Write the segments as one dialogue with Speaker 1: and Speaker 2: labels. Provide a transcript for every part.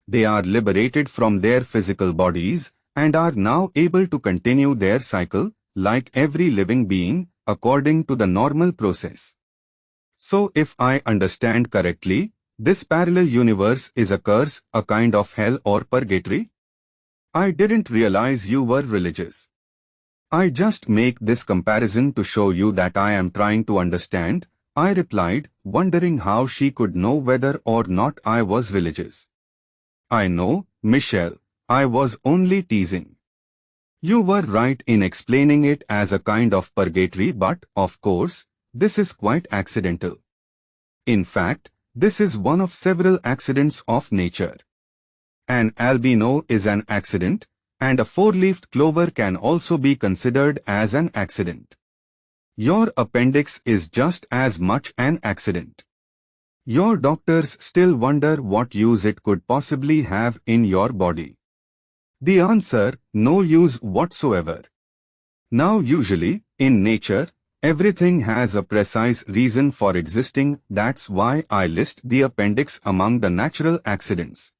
Speaker 1: They are liberated from their physical bodies and are now able to continue their cycle, like every living being, according to the normal process. So if I understand correctly, this parallel universe is a curse, a kind of hell or purgatory? I didn't realize you were religious. I just make this comparison to show you that I am trying to understand, I replied, wondering how she could know whether or not I was religious. I know, Michelle, I was only teasing. You were right in explaining it as a kind of purgatory, but, of course, this is quite accidental. In fact, this is one of several accidents of nature. An albino is an accident, and a four-leafed clover can also be considered as an accident. Your appendix is just as much an accident. Your doctors still wonder what use it could possibly have in your body. The answer, no use whatsoever. Now usually, in nature, everything has a precise reason for existing. That's why I list the appendix among the natural accidents.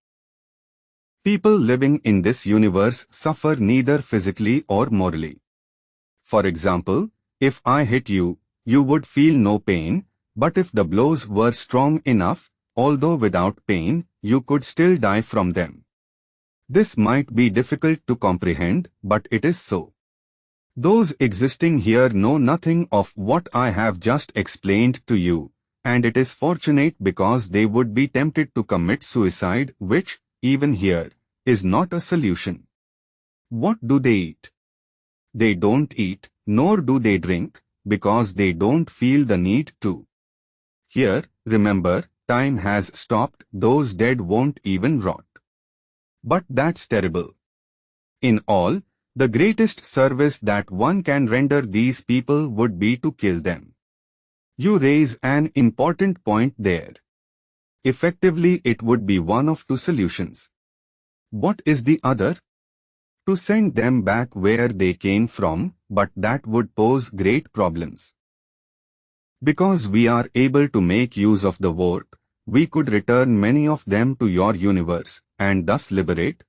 Speaker 1: People living in this universe suffer neither physically or morally. For example, if I hit you, you would feel no pain, but if the blows were strong enough, although without pain, you could still die from them. This might be difficult to comprehend, but it is so. Those existing here know nothing of what I have just explained to you, and it is fortunate because they would be tempted to commit suicide, which, even here, is not a solution. What do they eat? They don't eat, nor do they drink, because they don't feel the need to. Here, remember, time has stopped, those dead won't even rot. But that's terrible. In all, the greatest service that one can render these people would be to kill them. You raise an important point there. Effectively, it would be one of two solutions. What is the other? To send them back where they came from, but that would pose great problems. Because we are able to make use of the warp, we could return many of them to your universe, and thus liberate,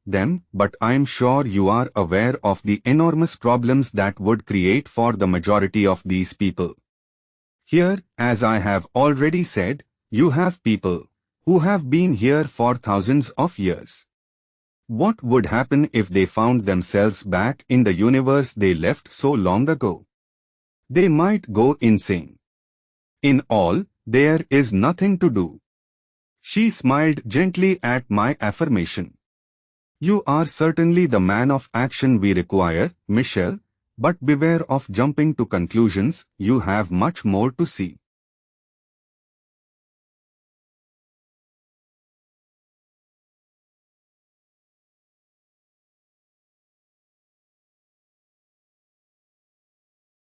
Speaker 1: them, but I am sure you are aware of the enormous problems that would create for the majority of these people. Here, as I have already said, you have people who have been here for thousands of years. What would happen if they found themselves back in the universe they left so long ago? They might go insane. In all, there is nothing to do. She smiled gently at my affirmation. You are certainly the man of action we require, Michelle, but beware of jumping to conclusions, you have much more to see.